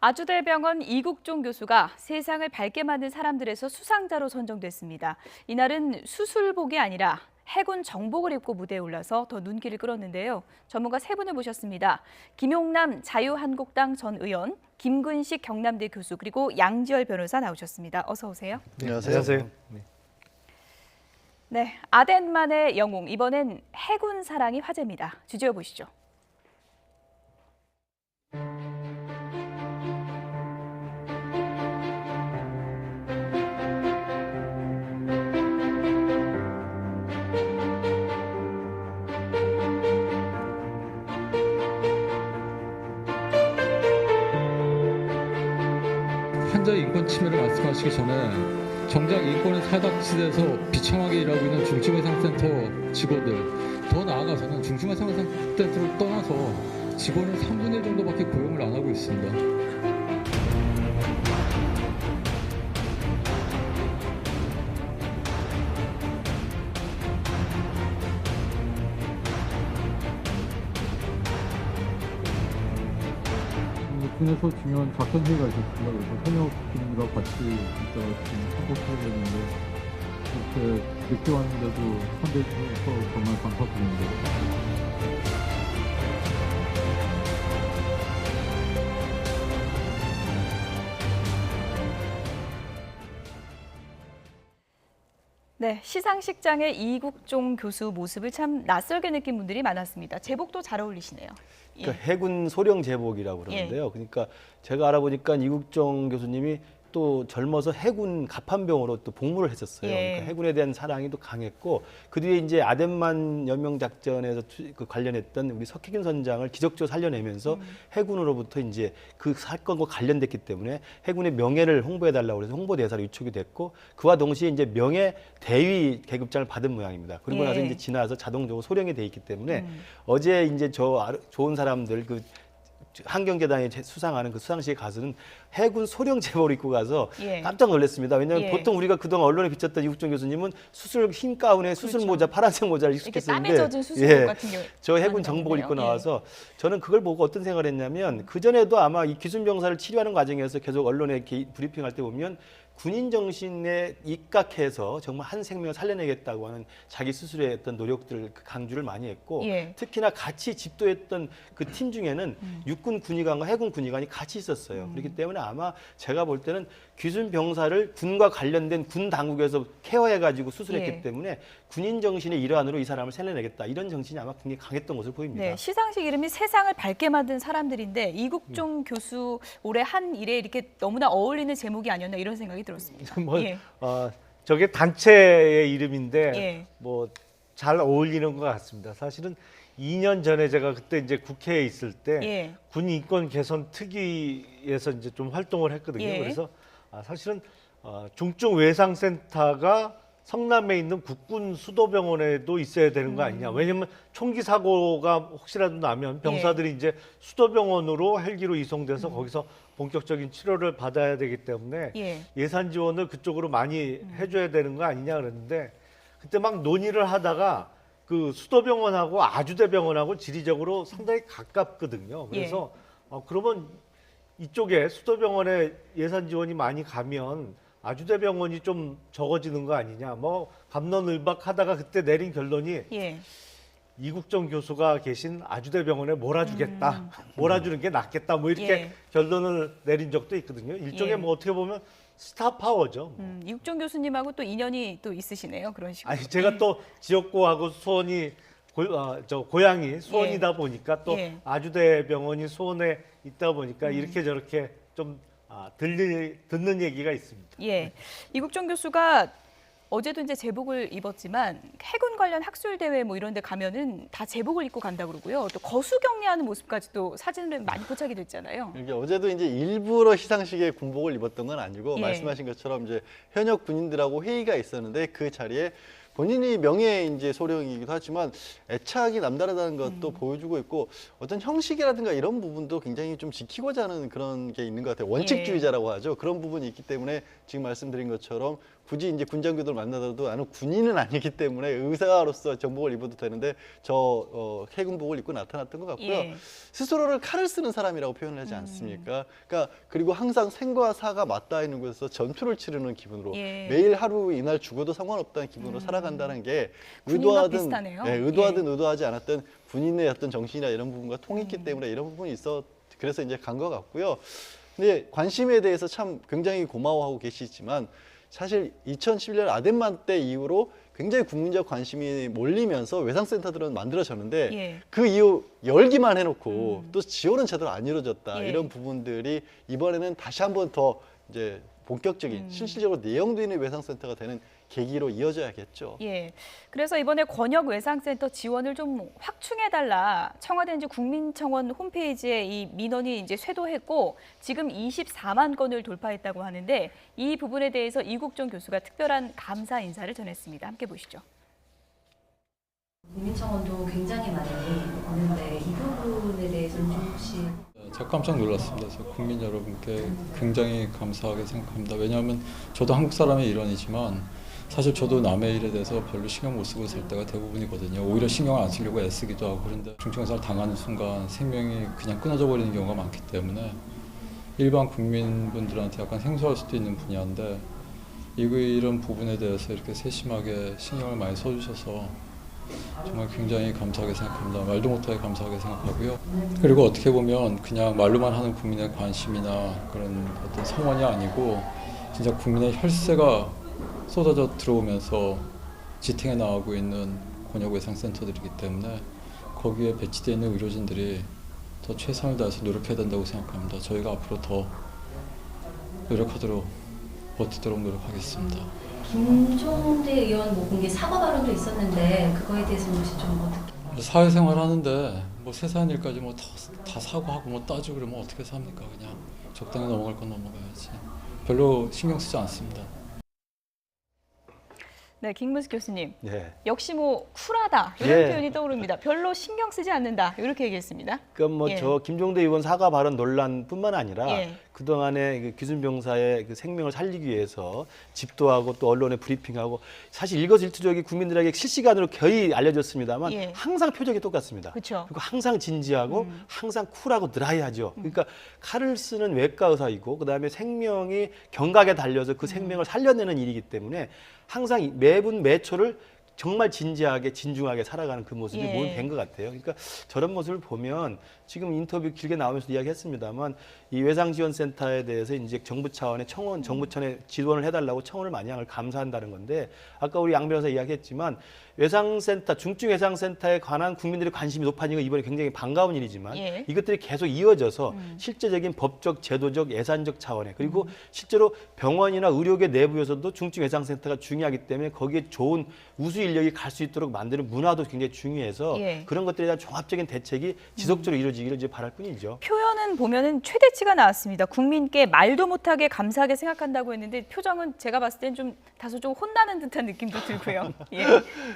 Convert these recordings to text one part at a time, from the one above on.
아주대병원 이국종 교수가 세상을 밝게 만든 사람들에서 수상자로 선정됐습니다. 이날은 수술복이 아니라 해군 정복을 입고 무대에 올라서 더 눈길을 끌었는데요. 전문가 세 분을 모셨습니다. 김용남 자유한국당 전 의원, 김근식 경남대 교수, 그리고 양지열 변호사 나오셨습니다. 어서 오세요. 네, 안녕하세요. 네, 아덴만의 영웅, 이번엔 해군 사랑이 화제입니다. 주제어 보시죠. 환자의 인권 침해를 말씀하시기 전에 정작 인권의 사각지대에서 비참하게 일하고 있는 중증외상센터 직원들, 더 나아가서는 중증외상센터를 떠나서 직원을 3분의 1 정도밖에 고용을 안 하고 있습니다. 군에서 중요한 작전 회의가 있었습니다. 그래서 현역군과 같이 있다가 지금 참고하고 있는데 이렇게 늦게 왔는데도 선대주셔서 정말 감사드립니다. 네, 시상식장의 이국종 교수 모습을 참 낯설게 느낀 분들이 많았습니다. 제복도 잘 어울리시네요. 그러니까 해군 소령 제복이라고 그러는데요. 그러니까 제가 알아보니까 이국종 교수님이 또 젊어서 해군 갑판병으로 또 복무를 했었어요. 그러니까 해군에 대한 사랑이 또 강했고 그 뒤에 이제 아덴만 연명 작전에서 그 관련했던 우리 석희균 선장을 기적적으로 살려내면서 해군으로부터 이제 그 사건과 관련됐기 때문에 해군의 명예를 홍보해달라고 해서 홍보대사로 위촉이 됐고 그와 동시에 이제 명예 대위 계급장을 받은 모양입니다. 그리고 나서 이제 지나서 자동적으로 소령이 돼 있기 때문에 어제 이제 좋은 사람들 그 한경재단에 수상하는 그 수상식에 가서는 해군 소령 제복을 입고 가서 깜짝 놀랐습니다. 왜냐하면 보통 우리가 그동안 언론에 비쳤던 이국종 교수님은 수술 흰 가운에 수술 모자, 파란색 모자를 익숙했었는데 땀에 젖은 수술복 같은 경우 저 해군 정복을 입고 나와서 저는 그걸 보고 어떤 생각을 했냐면 그전에도 아마 이 기순병사를 치료하는 과정에서 계속 언론에 이렇게 브리핑할 때 보면 군인 정신에 입각해서 정말 한 생명을 살려내겠다고 하는 자기 스스로의 어떤 노력들을 강조를 많이 했고 특히나 같이 집도했던 그 팀 중에는 육군 군의관과 해군 군의관이 같이 있었어요. 그렇기 때문에 아마 제가 볼 때는 귀순 병사를 군과 관련된 군 당국에서 케어해가지고 수술했기 때문에 군인 정신의 일환으로 이 사람을 살려내겠다 이런 정신이 아마 굉장히 강했던 것으로 보입니다. 네, 시상식 이름이 세상을 밝게 만든 사람들인데 이국종 교수 올해 한 일에 이렇게 너무나 어울리는 제목이 아니었나 이런 생각이 들었습니다. 저게 단체의 이름인데 뭐 잘 어울리는 것 같습니다. 사실은 2년 전에 제가 그때 이제 국회에 있을 때 군 인권 개선 특위에서 이제 좀 활동을 했거든요. 그래서 사실은 중증 외상센터가 성남에 있는 국군 수도병원에도 있어야 되는 거 아니냐. 왜냐면 총기 사고가 혹시라도 나면 병사들이 이제 수도병원으로 헬기로 이송돼서 거기서 본격적인 치료를 받아야 되기 때문에 예산 지원을 그쪽으로 많이 해줘야 되는 거 아니냐 그랬는데 그때 막 논의를 하다가 그 수도병원하고 아주대병원하고 지리적으로 상당히 가깝거든요. 그래서 그러면 이쪽에 수도병원에 예산 지원이 많이 가면 아주대병원이 좀 적어지는 거 아니냐. 뭐 갑론을박하다가 그때 내린 결론이 이국종 교수가 계신 아주대병원에 몰아주겠다. 몰아주는 게 낫겠다. 뭐 이렇게 결론을 내린 적도 있거든요. 일종의 뭐 어떻게 보면 스타 파워죠. 이국종 교수님하고 또 인연이 또 있으시네요. 그런 식으로. 아니 제가 또 지역구하고 수원이 고향이 수원이다 보니까 또 아주대병원이 수원에 있다 보니까 이렇게 저렇게 좀 듣는 얘기가 있습니다. 이국종 교수가 어제도 이제 제복을 입었지만 해군 관련 학술 대회 뭐 이런 데 가면은 다 제복을 입고 간다 그러고요. 또 거수 격리하는 모습까지 또 사진을 많이 포착이 됐잖아요. 이게 어제도 이제 일부러 시상식에 군복을 입었던 건 아니고 말씀하신 것처럼 이제 현역 군인들하고 회의가 있었는데 그 자리에 본인이 명예 이제 소령이기도 하지만 애착이 남다르다는 것도 보여주고 있고 어떤 형식이라든가 이런 부분도 굉장히 좀 지키고자 하는 그런 게 있는 것 같아요. 원칙주의자라고 하죠. 그런 부분이 있기 때문에 지금 말씀드린 것처럼 굳이 이제 군장교도를 만나더라도 나는 군인은 아니기 때문에 의사로서 정복을 입어도 되는데 저 해군복을 입고 나타났던 것 같고요. 스스로를 칼을 쓰는 사람이라고 표현을 하지 않습니까? 그러니까 그리고 항상 생과 사가 맞닿아 있는 곳에서 전투를 치르는 기분으로 매일 하루 이날 죽어도 상관없다는 기분으로 살아간다는 게 의도하든 의도하든 의도하지 않았던 군인의 어떤 정신이나 이런 부분과 통했기 때문에 이런 부분이 있어 그래서 이제 간 것 같고요. 근데 관심에 대해서 참 굉장히 고마워하고 계시지만 사실 2011년 아덴만 때 이후로 굉장히 국민적 관심이 몰리면서 외상센터들은 만들어졌는데 그 이후 열기만 해놓고 또 지원은 제대로 안 이루어졌다. 이런 부분들이 이번에는 다시 한번 더 이제 본격적인 실질적으로 내용도 있는 외상센터가 되는 계기로 이어져야겠죠. 그래서 이번에 권역 외상센터 지원을 좀 확충해달라. 청와대 이제 국민청원 홈페이지에 이 민원이 이제 쇄도했고 지금 24만 건을 돌파했다고 하는데 이 부분에 대해서 이국종 교수가 특별한 감사 인사를 전했습니다. 함께 보시죠. 국민청원도 굉장히 많이 오는데 이 부분에 대해서는 좀 혹시 제가 깜짝 놀랐습니다. 그래서 국민 여러분께 굉장히 감사하게 생각합니다. 왜냐하면 저도 한국 사람의 일원이지만 사실 저도 남의 일에 대해서 별로 신경 못 쓰고 살 때가 대부분이거든요. 오히려 신경을 안 쓰려고 애쓰기도 하고 그런데 중증화사를 당하는 순간 생명이 그냥 끊어져 버리는 경우가 많기 때문에 일반 국민분들한테 약간 생소할 수도 있는 분야인데 이런 부분에 대해서 이렇게 세심하게 신경을 많이 써주셔서 정말 굉장히 감사하게 생각합니다. 말도 못하게 감사하게 생각하고요. 그리고 어떻게 보면 그냥 말로만 하는 국민의 관심이나 그런 어떤 성원이 아니고 진짜 국민의 혈세가 쏟아져 들어오면서 지탱해 나가고 있는 권역외상센터들이기 때문에 거기에 배치되어 있는 의료진들이 더 최선을 다해서 노력해야 된다고 생각합니다. 저희가 앞으로 더 노력하도록 버티도록 노력하겠습다. 김종대 의원 뭐 공개 사과 발언도 있었는데 그거에 대해서는 혹시 좀 어떻게? 사회생활 하는데 뭐 세상 일까지 뭐 다 사과하고 뭐 따지고 그러면 어떻게 삽니까? 그냥 적당히 넘어갈 건 넘어가야지. 별로 신경 쓰지 않습니다. 네, 김문수 교수님. 역시 뭐 쿨하다 이런 표현이 떠오릅니다. 별로 신경 쓰지 않는다 이렇게 얘기했습니다. 그러니까 뭐 저 김종대 의원 사과 발언 논란뿐만 아니라 그동안에 그 기순병사의 그 생명을 살리기 위해서 집도하고 또 언론에 브리핑하고 사실 일거수일투족이 국민들에게 실시간으로 거의 알려졌습니다만 항상 표정이 똑같습니다. 그리고 항상 진지하고 항상 쿨하고 드라이하죠. 그러니까 칼을 쓰는 외과 의사이고 그다음에 생명이 경각에 달려서 그 생명을 살려내는 일이기 때문에 항상 매분 매초를 정말 진지하게 진중하게 살아가는 그 모습이 몸이 된 것 같아요. 그러니까 저런 모습을 보면 지금 인터뷰 길게 나오면서 이야기했습니다만 이 외상지원센터에 대해서 이제 정부 차원의 정부청에 지원을 해달라고 청원을 많이 한 걸 감사한다는 건데 아까 우리 양 변호사 이야기했지만 외상센터, 중증외상센터에 관한 국민들의 관심이 높아진 건 이번에 굉장히 반가운 일이지만 이것들이 계속 이어져서 실제적인 법적, 제도적, 예산적 차원에 그리고 실제로 병원이나 의료계 내부에서도 중증외상센터가 중요하기 때문에 거기에 좋은 우수 인력이 갈 수 있도록 만드는 문화도 굉장히 중요해서 그런 것들에 대한 종합적인 대책이 지속적으로 이루어지기를 이제 바랄 뿐이죠. 표현은 보면은 최대치가 나왔습니다. 국민께 말도 못하게 감사하게 생각한다고 했는데 표정은 제가 봤을 땐 좀 다소 좀 혼나는 듯한 느낌도 들고요.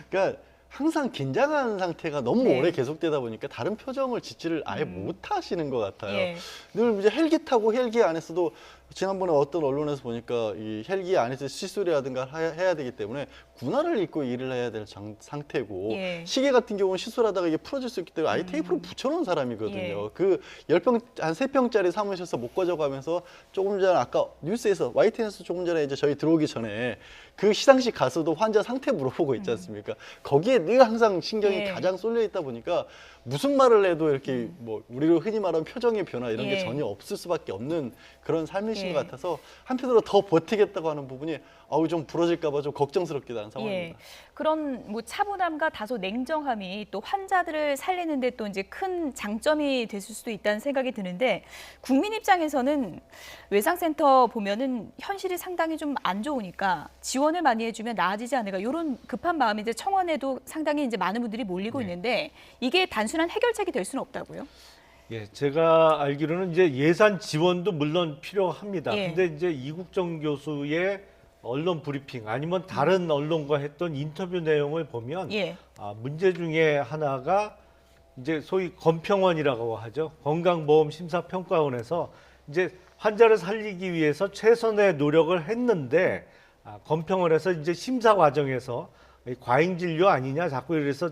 그러니까 항상 긴장한 상태가 너무 오래 계속되다 보니까 다른 표정을 짓지를 아예 못 하시는 것 같아요. 늘 이제 헬기 타고 헬기 안에서도 지난번에 어떤 언론에서 보니까 이 헬기 안에서 시술이라든가 해야 되기 때문에 군화를 입고 일을 해야 될 상태고 시계 같은 경우는 시술하다가 이게 풀어질 수 있기 때문에 아예 테이프로 붙여놓은 사람이거든요. 그 10평, 한 3평짜리 사무실에서 못 가져가면서 조금 전에 아까 뉴스에서 YTN에서 조금 전에 이제 저희 들어오기 전에 그 시상식 가서도 환자 상태 물어보고 있지 않습니까? 거기에 늘 항상 신경이 가장 쏠려 있다 보니까 무슨 말을 해도 이렇게 뭐 우리로 흔히 말하는 표정의 변화 이런 게 전혀 없을 수밖에 없는 그런 삶이신 것 같아서 한편으로 더 버티겠다고 하는 부분이 아우 좀 부러질까 봐 좀 걱정스럽게 나는 상황입니다. 그런 뭐 차분함과 다소 냉정함이 또 환자들을 살리는데 또 이제 큰 장점이 됐을 수도 있다는 생각이 드는데 국민 입장에서는 외상센터 보면은 현실이 상당히 좀 안 좋으니까 지원을 많이 해주면 나아지지 않을까 이런 급한 마음이 이제 청원에도 상당히 이제 많은 분들이 몰리고 있는데 이게 단순한 해결책이 될 수는 없다고요? 제가 알기로는 이제 예산 지원도 물론 필요합니다. 근데 이제 이국정 교수의 언론 브리핑 아니면 다른 언론과 했던 인터뷰 내용을 보면 예. 문제 중에 하나가 이제 소위 건평원이라고 하죠. 건강보험심사평가원에서 이제 환자를 살리기 위해서 최선의 노력을 했는데 건평원에서 이제 심사 과정에서 과잉 진료 아니냐 자꾸 이래서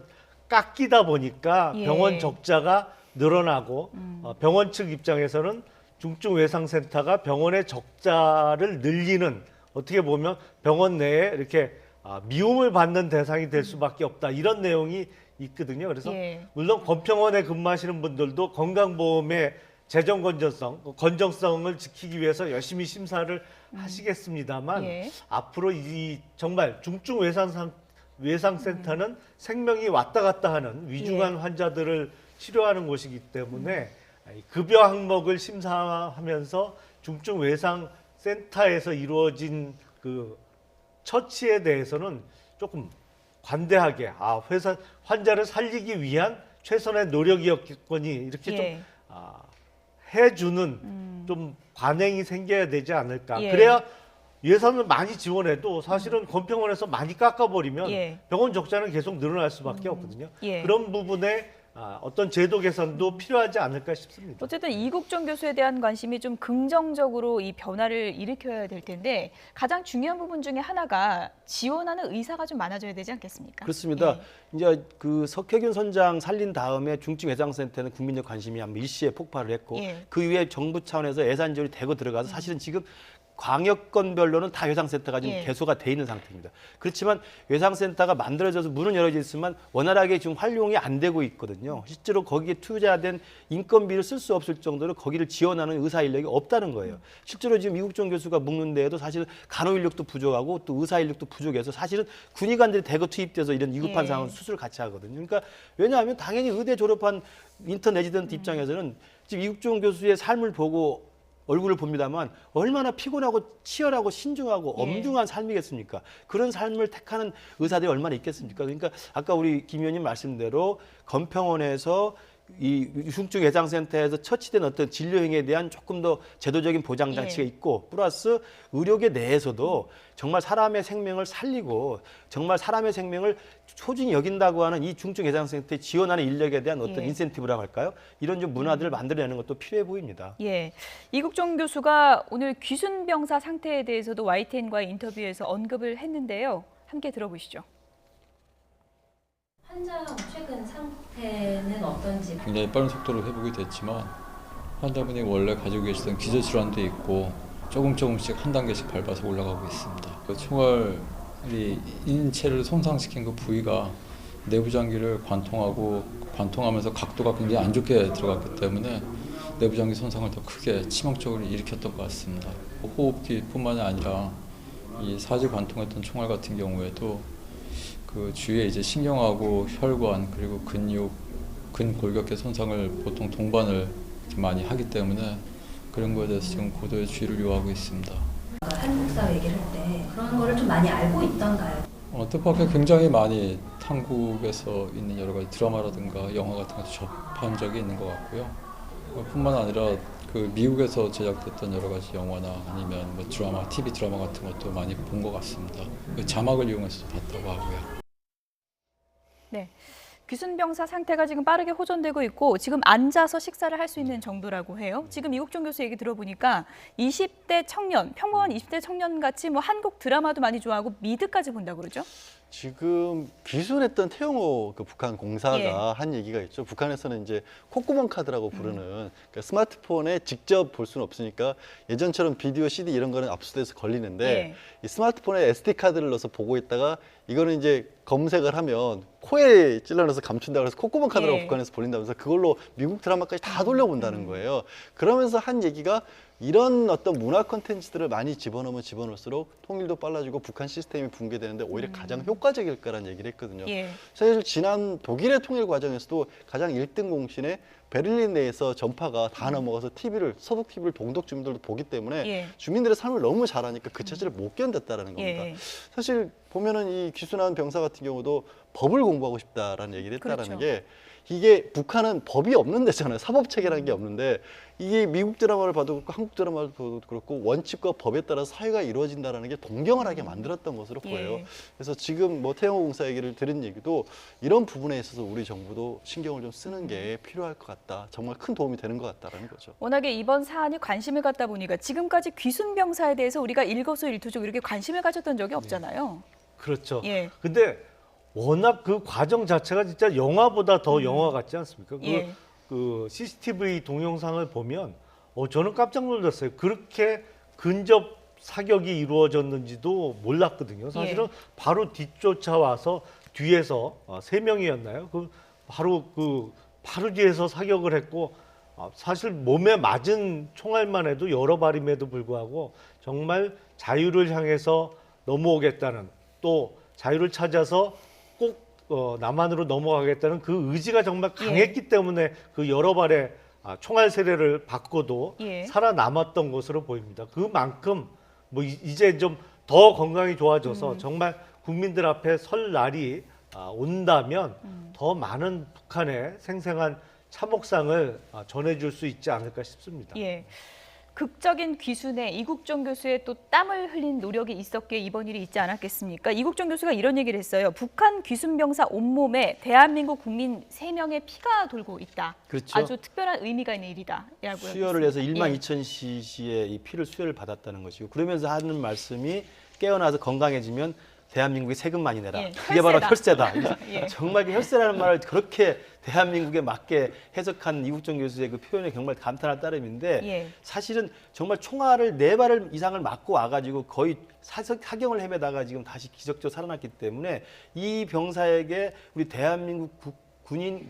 깎이다 보니까 예. 병원 적자가 늘어나고 병원 측 입장에서는 중증외상센터가 병원의 적자를 늘리는 어떻게 보면 병원 내에 이렇게 미움을 받는 대상이 될 수밖에 없다 이런 내용이 있거든요. 그래서 예. 물론 건평원에 근무하시는 분들도 건강보험의 재정 건정성을 지키기 위해서 열심히 심사를 하시겠습니다만 예. 앞으로 이 정말 중증 외상센터는 생명이 왔다 갔다 하는 위중한 예. 환자들을 치료하는 곳이기 때문에 급여 항목을 심사하면서 중증 외상센터에서 이루어진 그 처치에 대해서는 조금 관대하게 환자를 살리기 위한 최선의 노력이었겠거니 이렇게 예. 좀 해주는 좀 관행이 생겨야 되지 않을까. 예. 그래야 예산을 많이 지원해도 사실은 건평원에서 많이 깎아버리면 예. 병원 적자는 계속 늘어날 수밖에 없거든요. 예. 그런 부분에 어떤 제도 개선도 필요하지 않을까 싶습니다. 어쨌든 이국종 교수에 대한 관심이 좀 긍정적으로 이 변화를 일으켜야 될 텐데 가장 중요한 부분 중에 하나가 지원하는 의사가 좀 많아져야 되지 않겠습니까? 그렇습니다. 이제 그 석혜균 선장 살린 다음에 중증외상센터는 국민적 관심이 한 일시에 폭발을 했고 예. 그 이후에 정부 차원에서 예산 지원이 대거 들어가서 사실은 지금 광역권별로는 다 외상센터가 지금 예. 개소가 돼 있는 상태입니다. 그렇지만 외상센터가 만들어져서 문은 열어져 있지만 원활하게 지금 활용이 안 되고 있거든요. 실제로 거기에 투자된 인건비를 쓸 수 없을 정도로 거기를 지원하는 의사 인력이 없다는 거예요. 실제로 지금 이국종 교수가 묵는 데에도 사실 간호 인력도 부족하고 또 의사 인력도 부족해서 사실은 군의관들이 대거 투입돼서 이런 위급한 예. 상황 수술을 같이 하거든요. 그러니까 왜냐하면 당연히 의대 졸업한 인턴 레지던트 입장에서는 지금 이국종 교수의 삶을 보고 얼굴을 봅니다만 얼마나 피곤하고 치열하고 신중하고 예. 엄중한 삶이겠습니까? 그런 삶을 택하는 의사들이 얼마나 있겠습니까? 그러니까 아까 우리 김 의원님 말씀대로 건평원에서 이 중증외상센터에서 처치된 어떤 진료 행위에 대한 조금 더 제도적인 보장 장치가 예. 있고 플러스 의료계 내에서도 정말 사람의 생명을 살리고 정말 사람의 생명을 소중히 여긴다고 하는 이 중증외상센터에 지원하는 인력에 대한 어떤 예. 인센티브라고 할까요? 이런 좀 문화들을 만들어내는 것도 필요해 보입니다. 예, 이국종 교수가 오늘 귀순 병사 상태에 대해서도 YTN과의 인터뷰에서 언급을 했는데요. 함께 들어보시죠. 환자 최근 상태는 어떤지. 굉장히 빠른 속도로 회복이 됐지만 환자분이 원래 가지고 계시던 기저질환도 있고 조금씩 한 단계씩 밟아서 올라가고 있습니다. 그 총알이 인체를 손상시킨 그 부위가 내부장기를 관통하면서 각도가 굉장히 안 좋게 들어갔기 때문에 내부장기 손상을 더 크게 치명적으로 일으켰던 것 같습니다. 호흡기뿐만이 아니라 이 사지 관통했던 총알 같은 경우에도 그 주위에 이제 신경하고 혈관 그리고 근육, 근골격계 손상을 보통 동반을 많이 하기 때문에 그런 거에 대해서 지금 고도의 주의를 요하고 있습니다. 한국 사회 얘기를 할 때 그런 거를 좀 많이 알고 있던가요? 뜻밖의 굉장히 많이 한국에서 있는 여러 가지 드라마라든가 영화 같은 것도 접한 적이 있는 것 같고요. 뿐만 아니라 그 미국에서 제작됐던 여러 가지 영화나 아니면 뭐 드라마, TV 드라마 같은 것도 많이 본 것 같습니다. 그 자막을 이용해서 봤다고 하고요. 네, 귀순 병사 상태가 지금 빠르게 호전되고 있고 지금 앉아서 식사를 할 수 있는 정도라고 해요. 지금 이국종 교수 얘기 들어보니까 20대 청년, 평범한 20대 청년 같이 뭐 한국 드라마도 많이 좋아하고 미드까지 본다고 그러죠? 지금 귀순했던 태영호 그 북한 공사가 예. 한 얘기가 있죠. 북한에서는 이제 콧구멍 카드라고 부르는 그러니까 스마트폰에 직접 볼 수는 없으니까 예전처럼 비디오, CD 이런 거는 압수돼서 걸리는데 예. 이 스마트폰에 SD 카드를 넣어서 보고 있다가 이거는 이제 검색을 하면 코에 찔러넣어서 감춘다 그래서 콧구멍 카드라고 예. 북한에서 불린다면서 그걸로 미국 드라마까지 다 돌려본다는 거예요. 그러면서 한 얘기가 이런 어떤 문화 콘텐츠들을 많이 집어넣으면 집어넣을수록 통일도 빨라지고 북한 시스템이 붕괴되는데 오히려 가장 효과적일 거라는 얘기를 했거든요. 예. 사실 지난 독일의 통일 과정에서도 가장 1등 공신에 베를린 내에서 전파가 다 넘어가서 서독 TV를 동독 주민들도 보기 때문에 예. 주민들의 삶을 너무 잘하니까 그 체제를 못 견뎠다라는 겁니다. 예. 사실 보면은 이 귀순한 병사 같은 경우도 법을 공부하고 싶다라는 얘기를 했다라는 그렇죠. 게 이게 북한은 법이 없는 데잖아요. 사법 체계라는 게 없는데 이게 미국 드라마를 봐도 그렇고 한국 드라마를 봐도 그렇고 원칙과 법에 따라 사회가 이루어진다는 게 동경을 만들었던 것으로 보여요. 그래서 지금 뭐 태영호 공사 얘기를 들은 얘기도 이런 부분에 있어서 우리 정부도 신경을 좀 쓰는 게 필요할 것 같다. 정말 큰 도움이 되는 것 같다라는 거죠. 워낙에 이번 사안이 관심을 갖다 보니까 지금까지 귀순 병사에 대해서 우리가 일거수일투족 이렇게 관심을 가졌던 적이 없잖아요. 그렇죠. 예. 근데 워낙 그 과정 자체가 진짜 영화보다 더 영화 같지 않습니까? 그 CCTV 동영상을 보면 저는 깜짝 놀랐어요. 그렇게 근접 사격이 이루어졌는지도 몰랐거든요. 사실은 바로 뒤쫓아와서 뒤에서 3명이었나요? 바로 뒤에서 사격을 했고 사실 몸에 맞은 총알만 해도 여러 발임에도 불구하고 정말 자유를 향해서 넘어오겠다는 또 자유를 찾아서 꼭 남한으로 넘어가겠다는 그 의지가 정말 강했기 때문에 그 여러 발의 총알 세례를 받고도 살아남았던 것으로 보입니다. 그만큼 뭐 이제 좀 더 건강이 좋아져서 정말 국민들 앞에 설 날이 온다면 더 많은 북한의 생생한 참혹상을 전해줄 수 있지 않을까 싶습니다. 예. 극적인 귀순에 이국종 교수의 또 땀을 흘린 노력이 있었기에 이번 일이 있지 않았겠습니까? 이국종 교수가 이런 얘기를 했어요. 북한 귀순 병사 온몸에 대한민국 국민 3명의 피가 돌고 있다. 그렇죠. 아주 특별한 의미가 있는 일이다. 수혈을 해서 12,000cc의 이 피를 수혈을 받았다는 것이고 그러면서 하는 말씀이 깨어나서 건강해지면 대한민국에 세금 많이 내라. 그게 바로 혈세다. 정말 그 혈세라는 말을 그렇게 대한민국에 맞게 해석한 이국종 교수의 그 표현에 정말 감탄할 따름인데 사실은 정말 총알을 4발 이상을 맞고 와가지고 거의 사경을 헤매다가 지금 다시 기적적으로 살아났기 때문에 이 병사에게 우리 대한민국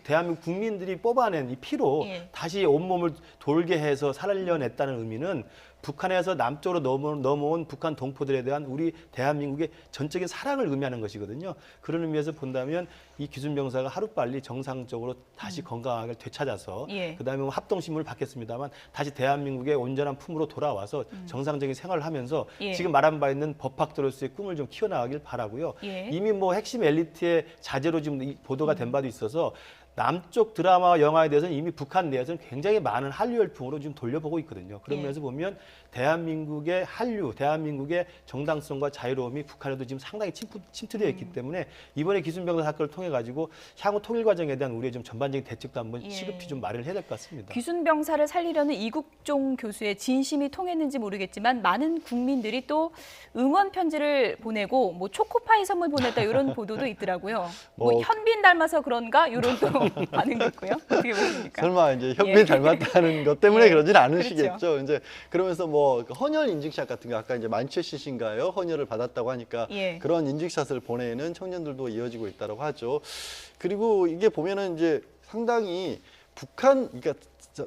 대한민국 국민들이 뽑아낸 이 피로 다시 온몸을 돌게 해서 살려냈다는 의미는 북한에서 남쪽으로 넘어온 북한 동포들에 대한 우리 대한민국의 전적인 사랑을 의미하는 것이거든요. 그런 의미에서 본다면 이 귀순 병사가 하루빨리 정상적으로 다시 건강하게 되찾아서 그다음에 합동신문을 받겠습니다만 다시 대한민국의 온전한 품으로 돌아와서 정상적인 생활을 하면서 지금 말한 바 있는 법학도로서의 꿈을 좀 키워나가길 바라고요. 이미 뭐 핵심 엘리트의 자제로 지금 보도가 된 바도 있어서 남쪽 드라마와 영화에 대해서는 이미 북한 내에서는 굉장히 많은 한류 열풍으로 지금 돌려보고 있거든요. 그런 면에서 보면 대한민국의 한류, 대한민국의 정당성과 자유로움이 북한에도 지금 상당히 침투되어 있기 때문에 이번에 귀순병사 사건을 통해 가지고 향후 통일 과정에 대한 우리의 좀 전반적인 대책도 한번 시급히 좀 마련을 해야 될 것 같습니다. 귀순병사를 살리려는 이국종 교수의 진심이 통했는지 모르겠지만 많은 국민들이 또 응원 편지를 보내고 뭐 초코파이 선물 보냈다 이런 보도도 있더라고요. 뭐 현빈 닮아서 그런가 이런 또 반응도 있고요. 어떻게 보십니까? 설마 이제 현빈 닮았다는 것 때문에 그러진 않으시겠죠. 그렇죠. 이제 그러면서 뭐 헌혈 인증샷 같은 거 아까 이제 만체시신가요? 헌혈을 받았다고 하니까 그런 인증샷을 보내는 청년들도 이어지고 있다고 하죠. 그리고 이게 보면은 이제 상당히 북한 그러니까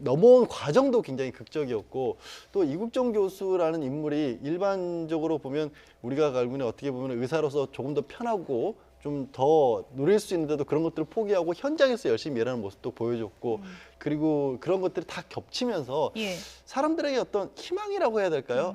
넘어온 과정도 굉장히 극적이었고 또 이국종 교수라는 인물이 일반적으로 보면 우리가 알고 있는 어떻게 보면 의사로서 조금 더 편하고 좀 더 누릴 수 있는데도 그런 것들을 포기하고 현장에서 열심히 일하는 모습도 보여줬고 그리고 그런 것들이 다 겹치면서 사람들에게 어떤 희망이라고 해야 될까요?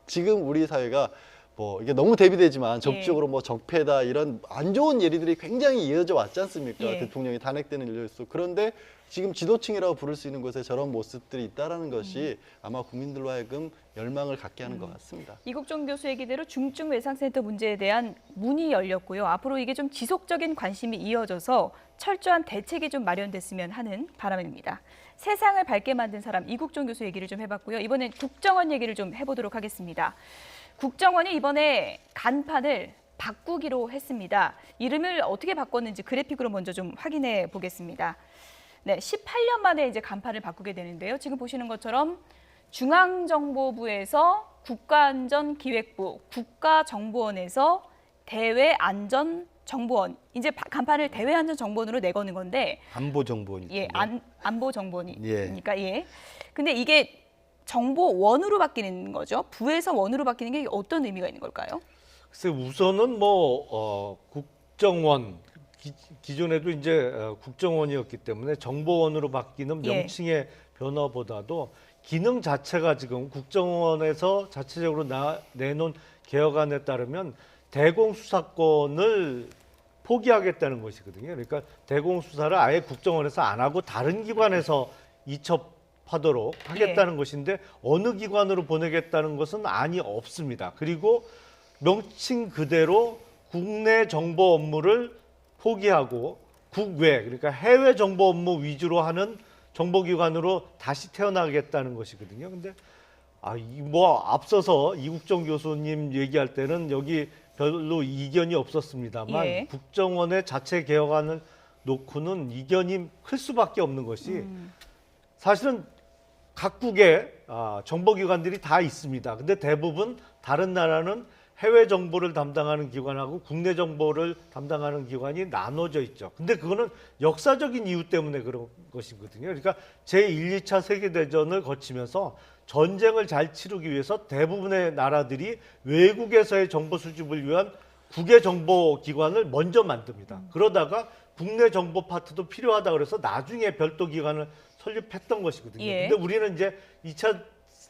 지금 우리 사회가 뭐 이게 너무 대비되지만 적극적으로 뭐 적폐다 이런 안 좋은 예들이 굉장히 이어져 왔지 않습니까? 대통령이 탄핵되는 일도 있어. 그런데 지금 지도층이라고 부를 수 있는 곳에 저런 모습들이 있다라는 것이 아마 국민들로 하여금 열망을 갖게 하는 것 같습니다. 이국종 교수의 얘기대로 중증 외상센터 문제에 대한 문이 열렸고요. 앞으로 이게 좀 지속적인 관심이 이어져서 철저한 대책이 좀 마련됐으면 하는 바람입니다. 세상을 밝게 만든 사람 이국종 교수 얘기를 좀 해봤고요. 이번엔 국정원 얘기를 좀 해보도록 하겠습니다. 국정원이 이번에 간판을 바꾸기로 했습니다. 이름을 어떻게 바꿨는지 그래픽으로 먼저 좀 확인해 보겠습니다. 네, 18년 만에 이제 간판을 바꾸게 되는데요. 지금 보시는 것처럼 중앙정보부에서 국가안전기획부, 국가정보원에서 대외안전정보원. 이제 간판을 대외안전정보원으로 내거는 건데 안보정보원이죠. 안보정보원이니까 근데 이게 정보원으로 바뀌는 거죠. 부에서 원으로 바뀌는 게 어떤 의미가 있는 걸까요? 글쎄 우선은 뭐 국정원 기존에도 이제 국정원이었기 때문에 정보원으로 바뀌는 명칭의 변화보다도 기능 자체가 지금 국정원에서 자체적으로 내놓은 개혁안에 따르면 대공수사권을 포기하겠다는 것이거든요. 그러니까 대공수사를 아예 국정원에서 안 하고 다른 기관에서 이첩하도록 하겠다는 것인데 어느 기관으로 보내겠다는 것은 아니 없습니다. 그리고 명칭 그대로 국내 정보 업무를 포기하고 국외, 그러니까 해외 정보 업무 위주로 하는 정보기관으로 다시 태어나겠다는 것이거든요. 근데 앞서서 이국정 교수님 얘기할 때는 여기 별로 이견이 없었습니다만 국정원의 자체 개혁안을 놓고는 이견이 클 수밖에 없는 것이 사실은 각국의 정보기관들이 다 있습니다. 근데 대부분 다른 나라는 해외 정보를 담당하는 기관하고 국내 정보를 담당하는 기관이 나눠져 있죠. 근데 그거는 역사적인 이유 때문에 그런 것이거든요. 그러니까 제1, 2차 세계대전을 거치면서 전쟁을 잘 치르기 위해서 대부분의 나라들이 외국에서의 정보 수집을 위한 국외 정보 기관을 먼저 만듭니다. 그러다가 국내 정보 파트도 필요하다 그래서 나중에 별도 기관을 설립했던 것이거든요. 근데 우리는 이제 2차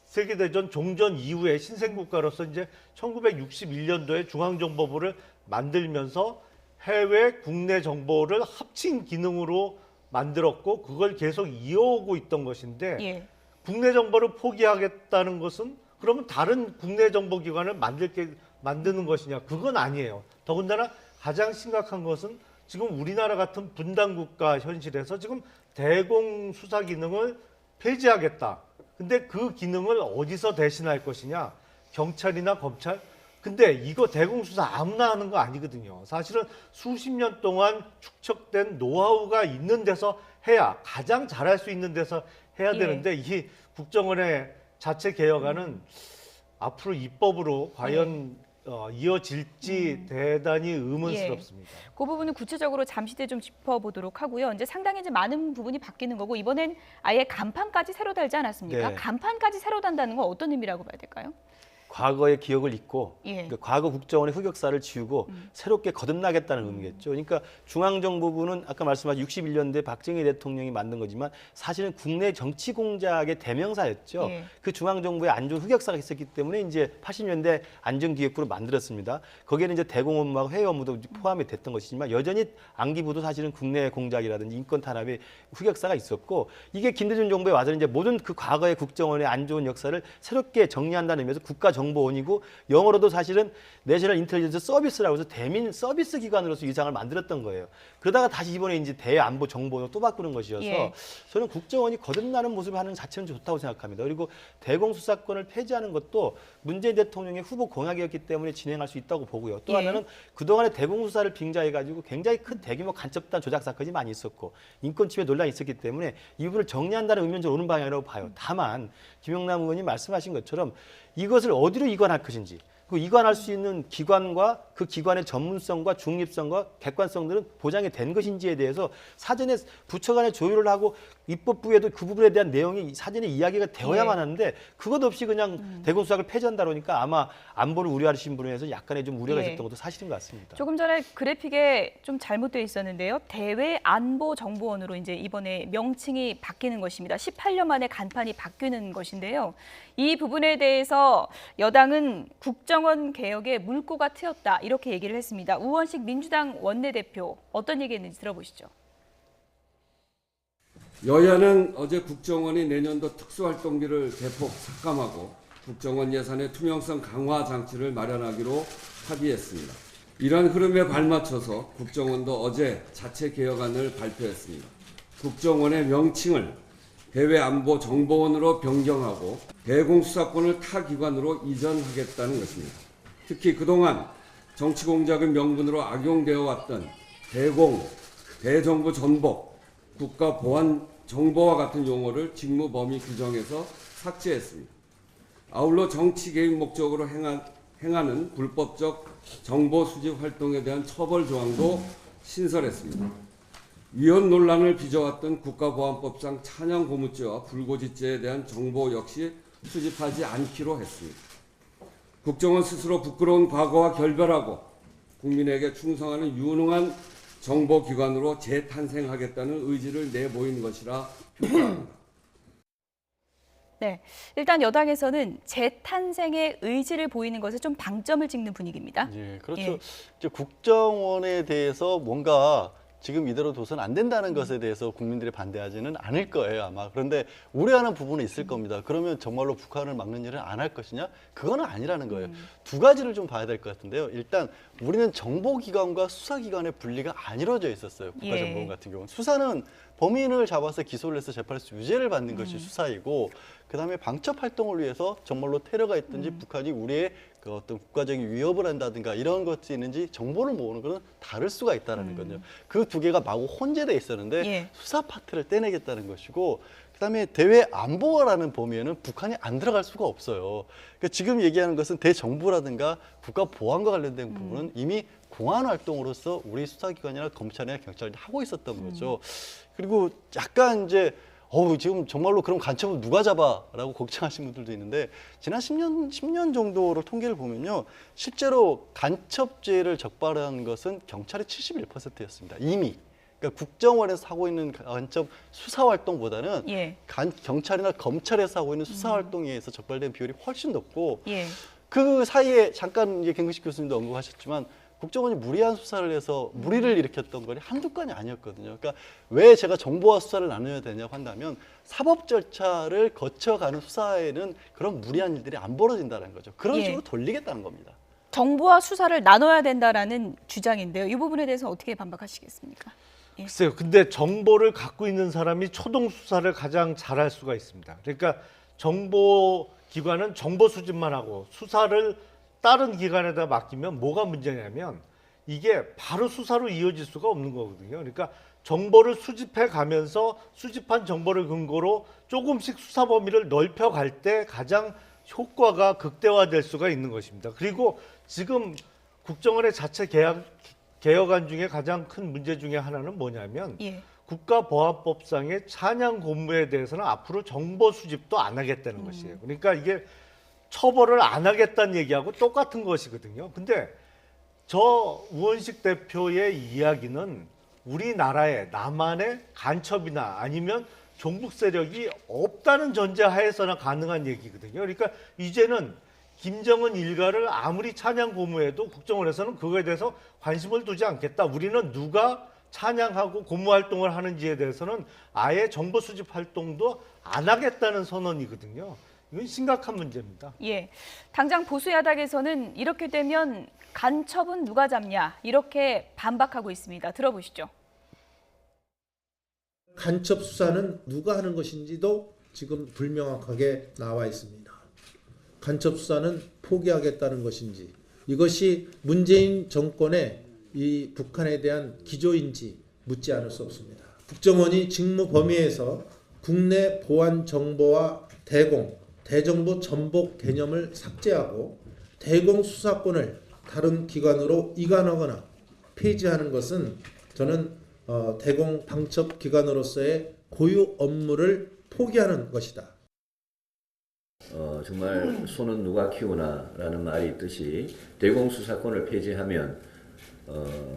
세계대전 종전 이후에 신생국가로서 이제 1961년도에 중앙정보부를 만들면서 해외 국내 정보를 합친 기능으로 만들었고 그걸 계속 이어오고 있던 것인데 국내 정보를 포기하겠다는 것은 그러면 다른 국내 정보기관을 만드는 것이냐? 그건 아니에요. 더군다나 가장 심각한 것은 지금 우리나라 같은 분단국가 현실에서 지금 대공수사 기능을 폐지하겠다. 근데 그 기능을 어디서 대신할 것이냐? 경찰이나 검찰? 근데 이거 대공수사 아무나 하는 거 아니거든요. 사실은 수십 년 동안 축적된 노하우가 있는 데서 해야 가장 잘할 수 있는 데서 해야 되는데 이 국정원의 자체 개혁안은 앞으로 입법으로 과연 이어질지 대단히 의문스럽습니다. 그 부분은 구체적으로 잠시 뒤에 좀 짚어보도록 하고요. 이제 상당히 이제 많은 부분이 바뀌는 거고 이번엔 아예 간판까지 새로 달지 않았습니까? 간판까지 새로 단다는 건 어떤 의미라고 봐야 될까요? 과거의 기억을 잊고 그러니까 과거 국정원의 흑역사를 지우고 새롭게 거듭나겠다는 의미겠죠. 그러니까 중앙정보부는 아까 말씀하신 61년대 박정희 대통령이 만든 거지만 사실은 국내 정치 공작의 대명사였죠. 그 중앙정부에 안 좋은 흑역사가 있었기 때문에 이제 80년대 안전기획부를 만들었습니다. 거기에는 이제 대공 업무하고 해외 업무도 포함이 됐던 것이지만 여전히 안기부도 사실은 국내 공작이라든지 인권 탄압의 흑역사가 있었고 이게 김대중 정부에 와서 이제 모든 그 과거의 국정원의 안 좋은 역사를 새롭게 정리한다는 의미에서 국가 정보원이고 영어로도 사실은 내셔널 인텔리전스 서비스라고 해서 대민 서비스 기관으로서 위상을 만들었던 거예요. 그러다가 다시 이번에 이제 대안보 정보원으로 또 바꾸는 것이어서 저는 국정원이 거듭나는 모습을 하는 자체는 좋다고 생각합니다. 그리고 대공수사권을 폐지하는 것도 문재인 대통령의 후보 공약이었기 때문에 진행할 수 있다고 보고요. 또 하나는 그동안에 대공수사를 빙자해가지고 굉장히 큰 대규모 간첩단 조작 사건이 많이 있었고 인권침해 논란이 있었기 때문에 이 부분을 정리한다는 의미는 오는 방향이라고 봐요. 다만 김영남 의원님 말씀하신 것처럼 이것을 어디로 이관할 것인지 그 이관할 수 있는 기관과 그 기관의 전문성과 중립성과 객관성들은 보장이 된 것인지에 대해서 사전에 부처 간에 조율을 하고 입법부에도 그 부분에 대한 내용이 사전에 이야기가 되어야만 하는데 그것 없이 그냥 대공수사를 폐지한다 그러니까 아마 안보를 우려하시는 분에서 약간의 좀 우려가 있었던 것도 사실인 것 같습니다. 조금 전에 그래픽에 좀 잘못되어 있었는데요. 대외안보정보원으로 이제 이번에 명칭이 바뀌는 것입니다. 18년 만에 간판이 바뀌는 것인데요. 이 부분에 대해서 여당은 국정원 개혁에 물꼬가 트였다 이렇게 얘기를 했습니다. 우원식 민주당 원내대표 어떤 얘기했는지 들어보시죠. 여야는 어제 국정원이 내년도 특수활동비를 대폭 삭감하고 국정원 예산의 투명성 강화 장치를 마련하기로 합의했습니다. 이러한 흐름에 발맞춰서 국정원도 어제 자체 개혁안을 발표했습니다. 국정원의 명칭을 해외안보정보원으로 변경하고 대공수사권을 타 기관으로 이전하겠다는 것입니다. 특히 그동안 정치공작의 명분으로 악용되어 왔던 대공, 대정부 전복, 국가보안정보와 같은 용어를 직무 범위 규정에서 삭제했습니다. 아울러 정치 개입 목적으로 행하는 불법적 정보 수집 활동에 대한 처벌 조항도 신설했습니다. 위헌 논란을 빚어왔던 국가보안법상 찬양 고무죄와 불고지죄에 대한 정보 역시 수집하지 않기로 했습니다. 국정원 스스로 부끄러운 과거와 결별하고 국민에게 충성하는 유능한 정보기관으로 재탄생하겠다는 의지를 내보인 것이라 평가합니다. 네, 일단 여당에서는 재탄생의 의지를 보이는 것에 좀 방점을 찍는 분위기입니다. 예, 그렇죠. 예. 이제 국정원에 대해서 뭔가 지금 이대로 둬서는 안 된다는 것에 대해서 국민들이 반대하지는 않을 거예요, 아마. 그런데 우려하는 부분은 있을 겁니다. 그러면 정말로 북한을 막는 일을 안 할 것이냐? 그거는 아니라는 거예요. 두 가지를 좀 봐야 될 것 같은데요. 일단 우리는 정보기관과 수사기관의 분리가 안 이루어져 있었어요. 국가정보원 같은 경우는. 수사는 범인을 잡아서 기소를 해서 재판에서 유죄를 받는 것이 수사이고, 그다음에 방첩 활동을 위해서 정말로 테러가 있든지 북한이 우리의 그 어떤 국가적인 위협을 한다든가 이런 것이 있는지 정보를 모으는 것은 다를 수가 있다는 거죠. 그 두 개가 마구 혼재돼 있었는데 예. 수사 파트를 떼내겠다는 것이고, 그다음에 대외 안보라는 범위에는 북한이 안 들어갈 수가 없어요. 그러니까 지금 얘기하는 것은 대정부라든가 국가 보안과 관련된 부분은 이미 공안 활동으로서 우리 수사기관이나 검찰이나 경찰이 하고 있었던 거죠. 그리고 약간 이제 지금 정말로 그럼 간첩을 누가 잡아라고 걱정하시는 분들도 있는데, 지난 10년 정도를 통계를 보면요, 실제로 간첩죄를 적발한 것은 경찰이 71%였습니다. 이미. 그러니까 국정원에서 하고 있는 간첩 수사 활동보다는 예. 경찰이나 검찰에서 하고 있는 수사 활동에 의해서 적발된 비율이 훨씬 높고, 예. 그 사이에 잠깐 이제 김근식 교수님도 언급하셨지만 국정원이 무리한 수사를 해서 무리를 일으켰던 건 한두 건이 아니었거든요. 그러니까 왜 제가 정보와 수사를 나눠야 되냐고 한다면, 사법 절차를 거쳐가는 수사에는 그런 무리한 일들이 안 벌어진다는 거죠. 그런 예. 식으로 돌리겠다는 겁니다. 정보와 수사를 나눠야 된다라는 주장인데요. 이 부분에 대해서 어떻게 반박하시겠습니까? 예. 글쎄요. 근데 정보를 갖고 있는 사람이 초동 수사를 가장 잘할 수가 있습니다. 그러니까 정보기관은 정보 수집만 하고 수사를 다른 기관에다 맡기면 뭐가 문제냐면, 이게 바로 수사로 이어질 수가 없는 거거든요. 그러니까 정보를 수집해 가면서 수집한 정보를 근거로 조금씩 수사 범위를 넓혀갈 때 가장 효과가 극대화될 수가 있는 것입니다. 그리고 지금 국정원의 자체 개혁안 중에 가장 큰 문제 중에 하나는 뭐냐면, 예. 국가보안법상의 찬양 고무에 대해서는 앞으로 정보 수집도 안 하겠다는 것이에요. 그러니까 이게 처벌을 안 하겠다는 얘기하고 똑같은 것이거든요. 근데 저 우원식 대표의 이야기는 우리나라에 남한의 간첩이나 아니면 종북 세력이 없다는 전제하에서나 가능한 얘기거든요. 그러니까 이제는 김정은 일가를 아무리 찬양 고무해도 국정원에서는 그거에 대해서 관심을 두지 않겠다. 우리는 누가 찬양하고 고무 활동을 하는지에 대해서는 아예 정보 수집 활동도 안 하겠다는 선언이거든요. 이건 심각한 문제입니다. 예, 당장 보수 야당에서는 이렇게 되면 간첩은 누가 잡냐 이렇게 반박하고 있습니다. 들어보시죠. 간첩 수사는 누가 하는 것인지도 지금 불명확하게 나와 있습니다. 간첩 수사는 포기하겠다는 것인지, 이것이 문재인 정권의 이 북한에 대한 기조인지 묻지 않을 수 없습니다. 국정원이 직무 범위에서 국내 보안 정보와 대정부 전복 개념을 삭제하고 대공 수사권을 다른 기관으로 이관하거나 폐지하는 것은 저는 대공 방첩 기관으로서의 고유 업무를 포기하는 것이다. 정말 소는 누가 키우나라는 말이 있듯이 대공 수사권을 폐지하면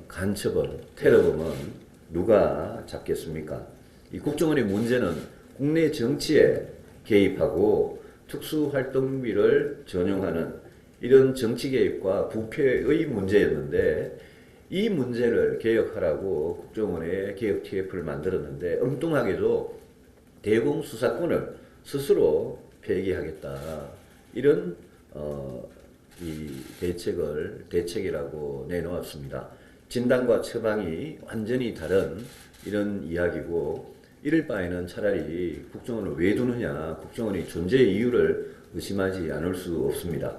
간첩은, 테러범은 누가 잡겠습니까? 이 국정원의 문제는 국내 정치에 개입하고 특수활동비를 전용하는 이런 정치 개입과 부패의 문제였는데, 이 문제를 개혁하라고 국정원의 개혁 TF를 만들었는데 엉뚱하게도 대공 수사권을 스스로 폐기하겠다, 이런 이 대책이라고 내놓았습니다. 진단과 처방이 완전히 다른 이런 이야기고, 이럴 바에는 차라리 국정원을 왜 두느냐, 국정원의 존재 이유를 의심하지 않을 수 없습니다.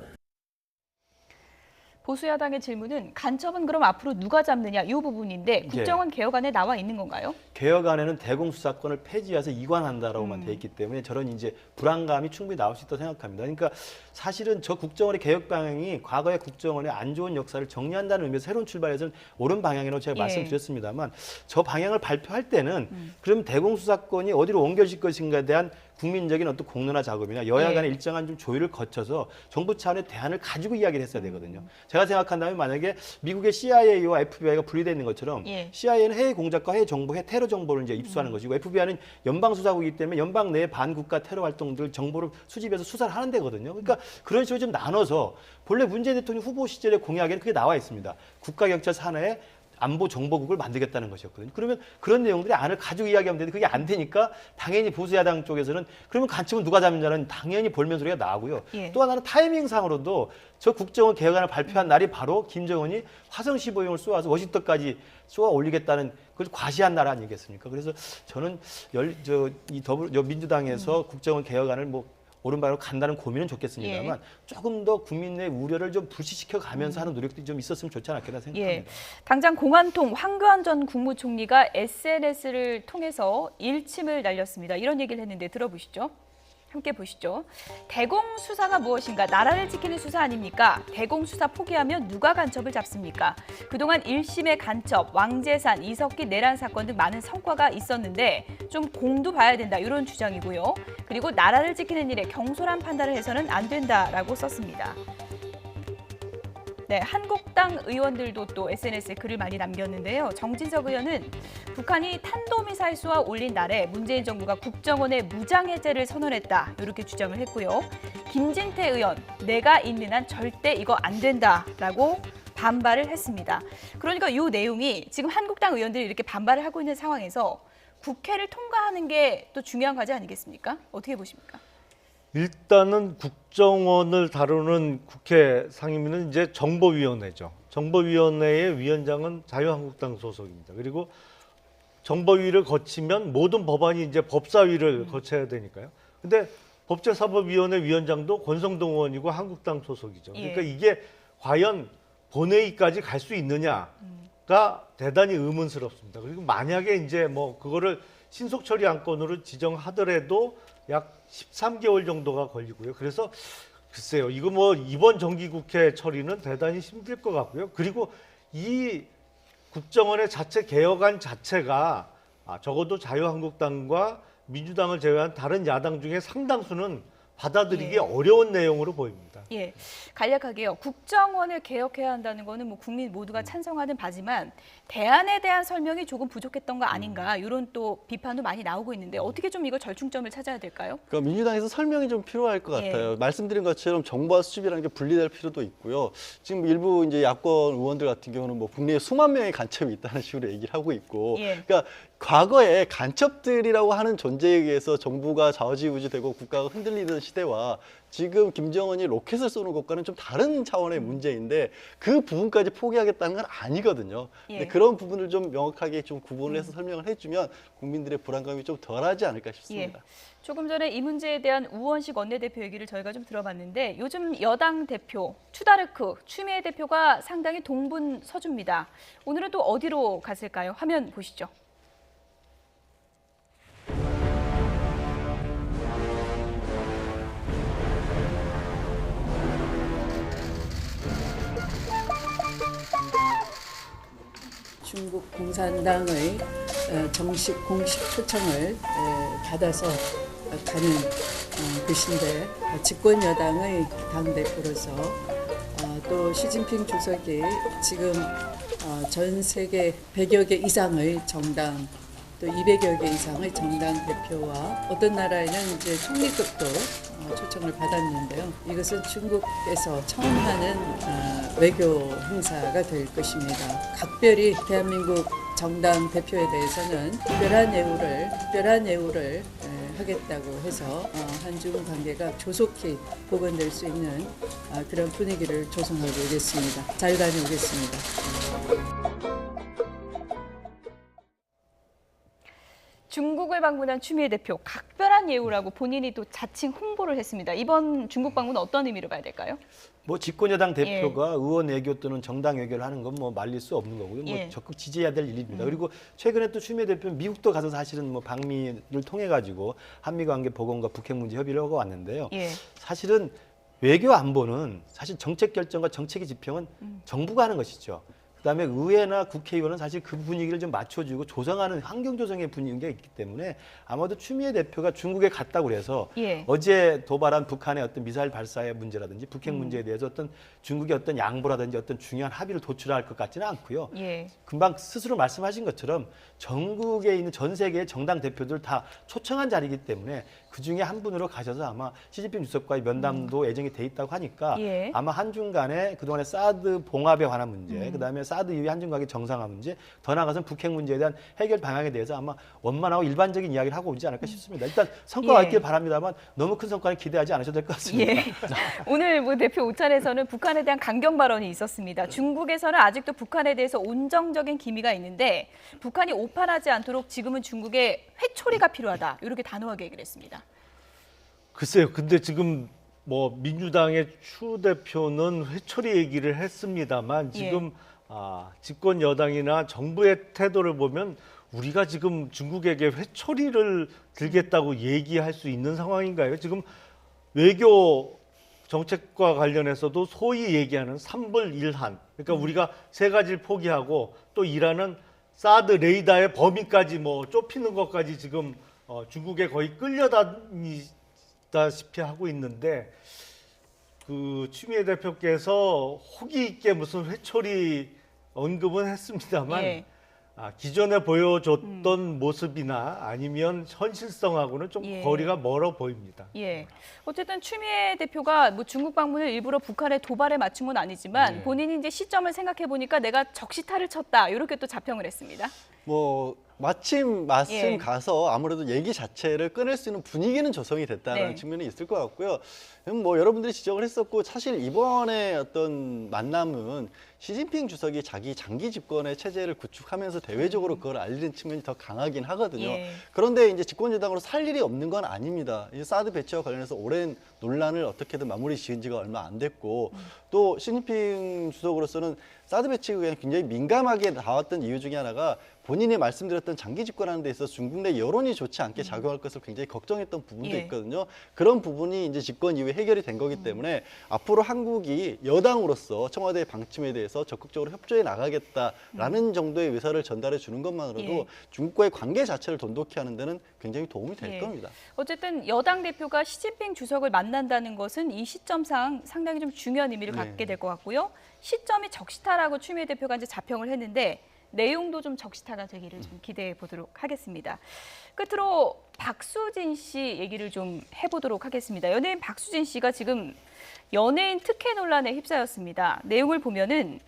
보수 야당의 질문은 간첩은 그럼 앞으로 누가 잡느냐 이 부분인데, 국정원 개혁안에 나와 있는 건가요? 개혁안에는 대공 수사권을 폐지해서 이관한다라고만 돼 있기 때문에 저런 이제 불안감이 충분히 나올 수 있다고 생각합니다. 그러니까 사실은 저 국정원의 개혁 방향이 과거의 국정원의 안 좋은 역사를 정리한다는 의미에서 새로운 출발에서는 옳은 방향이라고 제가 말씀드렸습니다만, 저 방향을 발표할 때는 그럼 대공 수사권이 어디로 옮겨질 것인가에 대한 국민적인 어떤 공론화 작업이나 여야 예. 간의 일정한 좀 조율을 거쳐서 정부 차원의 대안을 가지고 이야기를 했어야 되거든요. 제가 생각한다면 만약에 미국의 CIA와 FBI가 분리되어 있는 것처럼 예. CIA는 해외 공작과 해외 정보, 해외 테러 정보를 이제 입수하는 것이고 FBI는 연방 수사국이기 때문에 연방 내 반국가 테러 활동들 정보를 수집해서 수사를 하는 데거든요. 그러니까 그런 식으로 좀 나눠서 본래 문재인 대통령 후보 시절의 공약에는 그게 나와 있습니다. 국가경찰 산하에 안보 정보국을 만들겠다는 것이었거든요. 그러면 그런 내용들이 안을 가지고 이야기하면 되는데 그게 안 되니까 당연히 보수야당 쪽에서는 그러면 간첩은 누가 잡느냐는 당연히 볼멘 소리가 나오고요. 예. 또 하나는 타이밍상으로도 저 국정원 개혁안을 발표한 날이 바로 김정은이 화성 15형을 쏘아서 워싱턴까지 쏘아 올리겠다는 그걸 과시한 날 아니겠습니까? 그래서 저는 민주당에서 국정원 개혁안을 뭐 오른발로 간다는 고민은 좋겠습니다만 조금 더 국민의 우려를 좀 불식시켜 가면서 하는 노력들이 좀 있었으면 좋지 않았겠나 생각합니다. 당장 공안통 황교안 전 국무총리가 SNS를 통해서 일침을 날렸습니다. 이런 얘기를 했는데 들어보시죠. 함께 보시죠. 대공수사가 무엇인가? 나라를 지키는 수사 아닙니까? 대공수사 포기하면 누가 간첩을 잡습니까? 그동안 1심의 간첩, 왕재산, 이석기 내란 사건 등 많은 성과가 있었는데 좀 공도 봐야 된다 이런 주장이고요. 그리고 나라를 지키는 일에 경솔한 판단을 해서는 안 된다라고 썼습니다. 네, 한국당 의원들도 또 SNS에 글을 많이 남겼는데요. 정진석 의원은 북한이 탄도미사일 쏘아 올린 날에 문재인 정부가 국정원의 무장해제를 선언했다. 이렇게 주장을 했고요. 김진태 의원, 내가 있는 한 절대 이거 안 된다라고 반발을 했습니다. 그러니까 이 내용이 지금 한국당 의원들이 이렇게 반발을 하고 있는 상황에서 국회를 통과하는 게 또 중요한 과제 아니겠습니까? 어떻게 보십니까? 일단은 국정원을 다루는 국회 상임위는 이제 정보위원회죠. 정보위원회의 위원장은 자유한국당 소속입니다. 그리고 정보위를 거치면 모든 법안이 이제 법사위를 거쳐야 되니까요. 근데 법제사법위원회 위원장도 권성동 의원이고 한국당 소속이죠. 그러니까 이게 과연 본회의까지 갈 수 있느냐가 대단히 의문스럽습니다. 그리고 만약에 이제 뭐 그거를 신속 처리 안건으로 지정하더라도 약 13개월 정도가 걸리고요. 그래서 글쎄요, 이거 뭐 이번 정기국회 처리는 대단히 힘들 것 같고요. 그리고 이 국정원의 자체 개혁안 자체가 적어도 자유한국당과 민주당을 제외한 다른 야당 중에 상당수는 받아들이기 어려운 내용으로 보입니다. 예, 간략하게요. 국정원을 개혁해야 한다는 거는 뭐 국민 모두가 찬성하는 바지만 대안에 대한 설명이 조금 부족했던 거 아닌가 이런 또 비판도 많이 나오고 있는데 어떻게 좀 이거 절충점을 찾아야 될까요? 그러니까 민주당에서 설명이 좀 필요할 것 같아요. 말씀드린 것처럼 정보와 수집이라는 게 분리될 필요도 있고요. 지금 일부 이제 야권 의원들 같은 경우는 뭐 국내에 수만 명의 간첩이 있다는 식으로 얘기를 하고 있고, 그러니까 과거에 간첩들이라고 하는 존재에 의해서 정부가 좌지우지되고 국가가 흔들리던 시대와 지금 김정은이 로켓을 쏘는 것과는 좀 다른 차원의 문제인데 그 부분까지 포기하겠다는 건 아니거든요. 근데 그런 부분을 좀 명확하게 좀 구분을 해서 설명을 해주면 국민들의 불안감이 좀 덜하지 않을까 싶습니다. 조금 전에 이 문제에 대한 우원식 원내대표 얘기를 저희가 좀 들어봤는데 요즘 여당 대표 추다르크 추미애 대표가 상당히 동분서주입니다. 오늘은 또 어디로 갔을까요? 화면 보시죠. 중국 공산당의 공식 초청을 받아서 가는 것인데 집권 여당의 당대표로서 또 시진핑 주석이 지금 전 세계 100여 개 이상의 정당 또 200여 개 이상의 정당 대표와 어떤 나라에는 이제 총리급도 초청을 받았는데요. 이것은 중국에서 처음 하는 외교 행사가 될 것입니다. 각별히 대한민국 정당 대표에 대해서는 특별한 예우를 하겠다고 해서 한중 관계가 조속히 복원될 수 있는 그런 분위기를 조성하고 오겠습니다. 잘 다녀오겠습니다. 중국을 방문한 추미애 대표, 각별한 예우라고 본인이 또 자칭 홍보를 했습니다. 이번 중국 방문은 어떤 의미로 봐야 될까요? 뭐 집권여당 대표가 의원 외교 또는 정당 외교를 하는 건 뭐 말릴 수 없는 거고요. 뭐 적극 지지해야 될 일입니다. 그리고 최근에 또 추미애 대표는 미국도 가서 사실은 뭐 방미를 통해 가지고 한미 관계 복원과 북핵 문제 협의를 하고 왔는데요. 사실은 외교 안보는 사실 정책 결정과 정책의 지평은 정부가 하는 것이죠. 그다음에 의회나 국회의원은 사실 그 분위기를 좀 맞춰주고 조성하는 환경 조성의 분위기가 있기 때문에 아마도 추미애 대표가 중국에 갔다고 그래서 어제 도발한 북한의 어떤 미사일 발사의 문제라든지 북핵 문제에 대해서 어떤 중국의 어떤 양보라든지 어떤 중요한 합의를 도출할 것 같지는 않고요. 금방 스스로 말씀하신 것처럼 전국에 있는 전 세계의 정당 대표들 다 초청한 자리이기 때문에 그중에 한 분으로 가셔서 아마 시진핑 주석과의 면담도 예정이 돼 있다고 하니까 아마 한중 간에 그동안의 사드 봉합에 관한 문제, 그다음에 사드 이후의 한중 관계 정상화 문제, 더 나아가서는 북핵 문제에 대한 해결 방향에 대해서 아마 원만하고 일반적인 이야기를 하고 오지 않을까 싶습니다. 일단 성과가 있길 바랍니다만 너무 큰 성과는 기대하지 않으셔도 될 것 같습니다. 오늘 뭐 대표 오찬에서는 북한에 대한 강경 발언이 있었습니다. 중국에서는 아직도 북한에 대해서 온정적인 기미가 있는데 북한이 오판하지 않도록 지금은 중국의 회초리가 필요하다. 이렇게 단호하게 얘기를 했습니다. 글쎄요. 근데 지금 뭐 민주당의 추 대표는 회초리 얘기를 했습니다만 지금 집권 여당이나 정부의 태도를 보면 우리가 지금 중국에게 회초리를 들겠다고 얘기할 수 있는 상황인가요? 지금 외교 정책과 관련해서도 소위 얘기하는 3불1한. 그러니까 우리가 세 가지를 포기하고 또 일하는 사드 레이더의 범위까지 뭐 좁히는 것까지 지금 중국에 거의 끌려다니다시피 하고 있는데 그 추미애 대표께서 호기 있게 무슨 회초리 언급은 했습니다만 기존에 보여줬던 모습이나 아니면 현실성하고는 좀 거리가 멀어 보입니다. 어쨌든 추미애 대표가 뭐 중국 방문을 일부러 북한의 도발에 맞춘 건 아니지만 본인이 이제 시점을 생각해 보니까 내가 적시타를 쳤다 이렇게 또 자평을 했습니다. 뭐 마침 가서 아무래도 얘기 자체를 꺼낼 수 있는 분위기는 조성이 됐다는 측면이 있을 것 같고요. 뭐 여러분들이 지적을 했었고 사실 이번에 어떤 만남은 시진핑 주석이 자기 장기 집권의 체제를 구축하면서 대외적으로 그걸 알리는 측면이 더 강하긴 하거든요. 그런데 이제 집권 여당으로 살 일이 없는 건 아닙니다. 이제 사드 배치와 관련해서 오랜 논란을 어떻게든 마무리 지은 지가 얼마 안 됐고 또 시진핑 주석으로서는 사드 배치에 굉장히 민감하게 나왔던 이유 중에 하나가 본인이 말씀드렸던 장기 집권하는 데 있어서 중국 내 여론이 좋지 않게 작용할 것을 굉장히 걱정했던 부분도 있거든요. 그런 부분이 이제 집권 이후에 해결이 된 거기 때문에 앞으로 한국이 여당으로서 청와대의 방침에 대해서 적극적으로 협조해 나가겠다라는 정도의 의사를 전달해 주는 것만으로도 중국과의 관계 자체를 돈독히 하는 데는 굉장히 도움이 될 겁니다. 어쨌든 여당 대표가 시진핑 주석을 만난다는 것은 이 시점상 상당히 좀 중요한 의미를 갖게 될 것 같고요. 시점이 적시타라고 추미애 대표가 이제 자평을 했는데 내용도 좀 적시타가 되기를 좀 기대해 보도록 하겠습니다. 끝으로 박수진 씨 얘기를 좀 해보도록 하겠습니다. 연예인 박수진 씨가 지금 연예인 특혜 논란에 휩싸였습니다. 내용을 보면은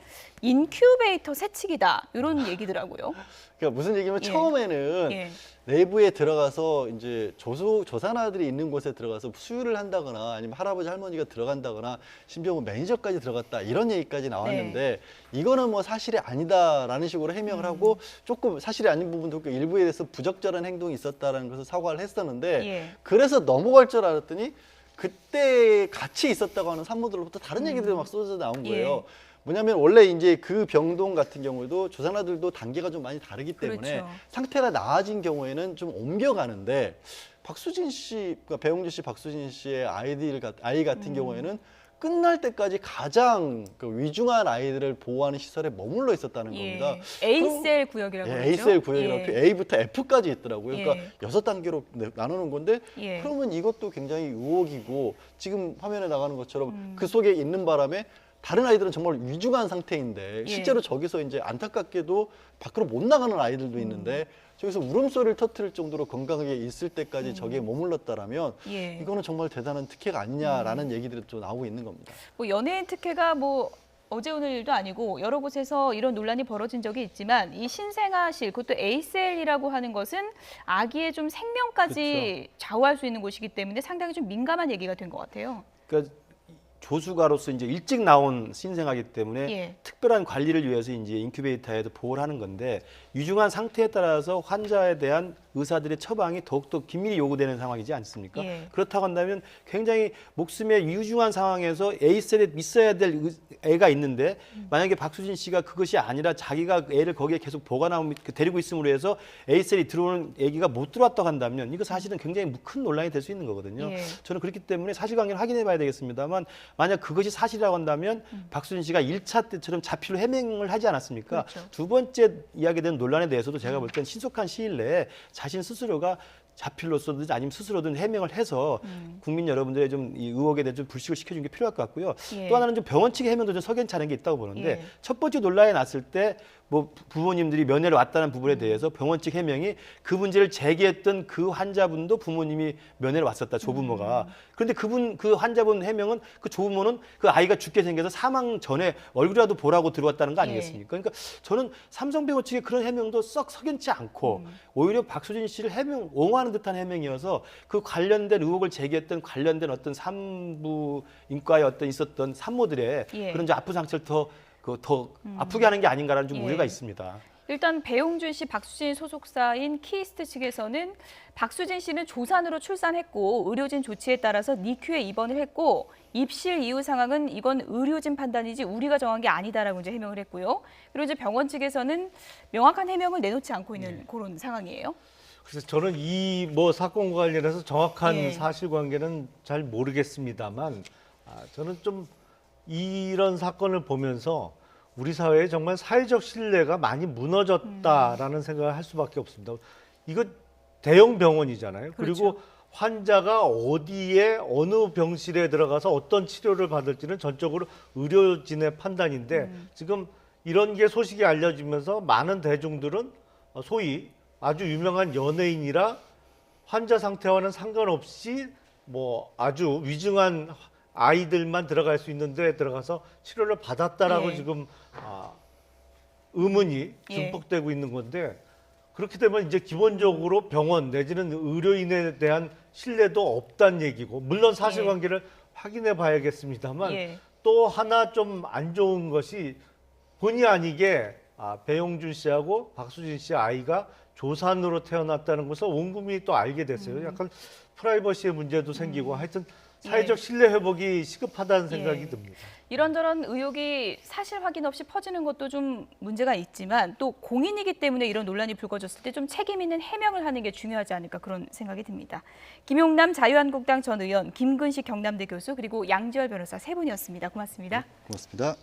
인큐베이터 새치기다 이런 얘기더라고요. 그러니까 무슨 얘기냐면 처음에는 내부에 들어가서 이제 조산아들이 있는 곳에 들어가서 수유를 한다거나 아니면 할아버지 할머니가 들어간다거나 심지어 뭐 매니저까지 들어갔다 이런 얘기까지 나왔는데 이거는 뭐 사실이 아니다라는 식으로 해명을 하고 조금 사실이 아닌 부분도 있고 일부에 대해서 부적절한 행동이 있었다라는 것을 사과를 했었는데 그래서 넘어갈 줄 알았더니 그때 같이 있었다고 하는 산모들로부터 다른 얘기들이 막 쏟아져 나온 거예요. 뭐냐면 원래 이제 그 병동 같은 경우에도 조산아들도 단계가 좀 많이 다르기 때문에 상태가 나아진 경우에는 좀 옮겨가는데 박수진 씨, 그러니까 배용주 씨, 박수진 씨의 아이 같은 경우에는 끝날 때까지 가장 그 위중한 아이들을 보호하는 시설에 머물러 있었다는 겁니다. A셀 구역이라고 그러죠. A셀 구역이라고 A부터 F까지 있더라고요. 그러니까 6단계로 나누는 건데 그러면 이것도 굉장히 유혹이고 지금 화면에 나가는 것처럼 그 속에 있는 바람에 다른 아이들은 정말 위중한 상태인데 실제로 저기서 이제 안타깝게도 밖으로 못 나가는 아이들도 있는데 저기서 울음소리를 터뜨릴 정도로 건강하게 있을 때까지 저기에 머물렀다라면 이거는 정말 대단한 특혜가 아니냐라는 얘기들이 좀 나오고 있는 겁니다. 뭐 연예인 특혜가 뭐 어제 오늘 일도 아니고 여러 곳에서 이런 논란이 벌어진 적이 있지만 이 신생아실, 그것도 A셀이라고 하는 것은 아기의 좀 생명까지 좌우할 수 있는 곳이기 때문에 상당히 좀 민감한 얘기가 된 것 같아요. 그러니까 조수가로서 이제 일찍 나온 신생아기 때문에 특별한 관리를 위해서 이제 인큐베이터에도 보호를 하는 건데 위중한 상태에 따라서 환자에 대한 의사들의 처방이 더욱더 긴밀히 요구되는 상황이지 않습니까? 예. 그렇다고 한다면 굉장히 목숨에 위중한 상황에서 A셀에 있어야 될 애가 있는데 만약에 박수진 씨가 그것이 아니라 자기가 애를 거기에 계속 보관하고 데리고 있음으로 해서 A셀이 들어오는 애기가 못 들어왔다고 한다면 이거 사실은 굉장히 큰 논란이 될 수 있는 거거든요. 예. 저는 그렇기 때문에 사실관계를 확인해 봐야 되겠습니다만 만약 그것이 사실이라고 한다면 박수진 씨가 1차 때처럼 자필로 해명을 하지 않았습니까? 그렇죠. 두 번째 이야기된 논란에 대해서도 제가 볼 땐 신속한 시일 내에 자신 스스로가 자필로서든 아니면 스스로든 해명을 해서 국민 여러분들의 좀 이 의혹에 대해 좀 불식을 시켜주는 게 필요할 것 같고요. 예. 또 하나는 좀 병원 측의 해명도 좀 석연치 않은 게 있다고 보는데 예. 첫 번째 논란이 났을 때 뭐 부모님들이 면회를 왔다는 부분에 대해서 병원 측 해명이 그 문제를 제기했던 그 환자분도 부모님이 면회를 왔었다, 조부모가. 그런데 그 환자분 해명은 그 조부모는 그 아이가 죽게 생겨서 사망 전에 얼굴이라도 보라고 들어왔다는 거 아니겠습니까? 그러니까 저는 삼성병원 측의 그런 해명도 썩 석연치 않고 오히려 박수진 씨를 옹호하는 듯한 해명이어서 그 관련된 의혹을 제기했던 관련된 어떤 산부인과에 있었던 산모들의 예. 그런 이제 아픈 상처를 더 아프게 하는 게 아닌가라는 좀 예. 우려가 있습니다. 일단 배용준 씨 박수진 소속사인 키이스트 측에서는 박수진 씨는 조산으로 출산했고 의료진 조치에 따라서 니큐에 입원을 했고 입실 이후 상황은 이건 의료진 판단이지 우리가 정한 게 아니다라고 이제 해명을 했고요. 그리고 이제 병원 측에서는 명확한 해명을 내놓지 않고 있는 그런 상황이에요. 그래서 저는 이 사건과 관련해서 정확한 예. 사실관계는 잘 모르겠습니다만 저는 좀 이런 사건을 보면서 우리 사회에 정말 사회적 신뢰가 많이 무너졌다라는 생각을 할 수밖에 없습니다. 이거 대형 병원이잖아요. 그렇죠. 그리고 환자가 어디에 어느 병실에 들어가서 어떤 치료를 받을지는 전적으로 의료진의 판단인데 지금 이런 게 소식이 알려지면서 많은 대중들은 소위 아주 유명한 연예인이라 환자 상태와는 상관없이 아주 위중한 아이들만 들어갈 수 있는 데에 들어가서 치료를 받았다라고 예. 지금 의문이 예. 증폭되고 있는 건데 그렇게 되면 이제 기본적으로 병원 내지는 의료인에 대한 신뢰도 없다는 얘기고 물론 사실관계를 확인해 봐야겠습니다만 예. 또 하나 좀 안 좋은 것이 본의 아니게 배용준 씨하고 박수진 씨 아이가 조산으로 태어났다는 것을 온 국민이 또 알게 됐어요. 약간 프라이버시의 문제도 생기고 하여튼 사회적 신뢰 회복이 시급하다는 생각이 예. 듭니다. 이런저런 의혹이 사실 확인 없이 퍼지는 것도 좀 문제가 있지만 또 공인이기 때문에 이런 논란이 불거졌을 때 좀 책임 있는 해명을 하는 게 중요하지 않을까 그런 생각이 듭니다. 김용남 자유한국당 전 의원, 김근식 경남대 교수 그리고 양지열 변호사 세 분이었습니다. 고맙습니다. 고맙습니다.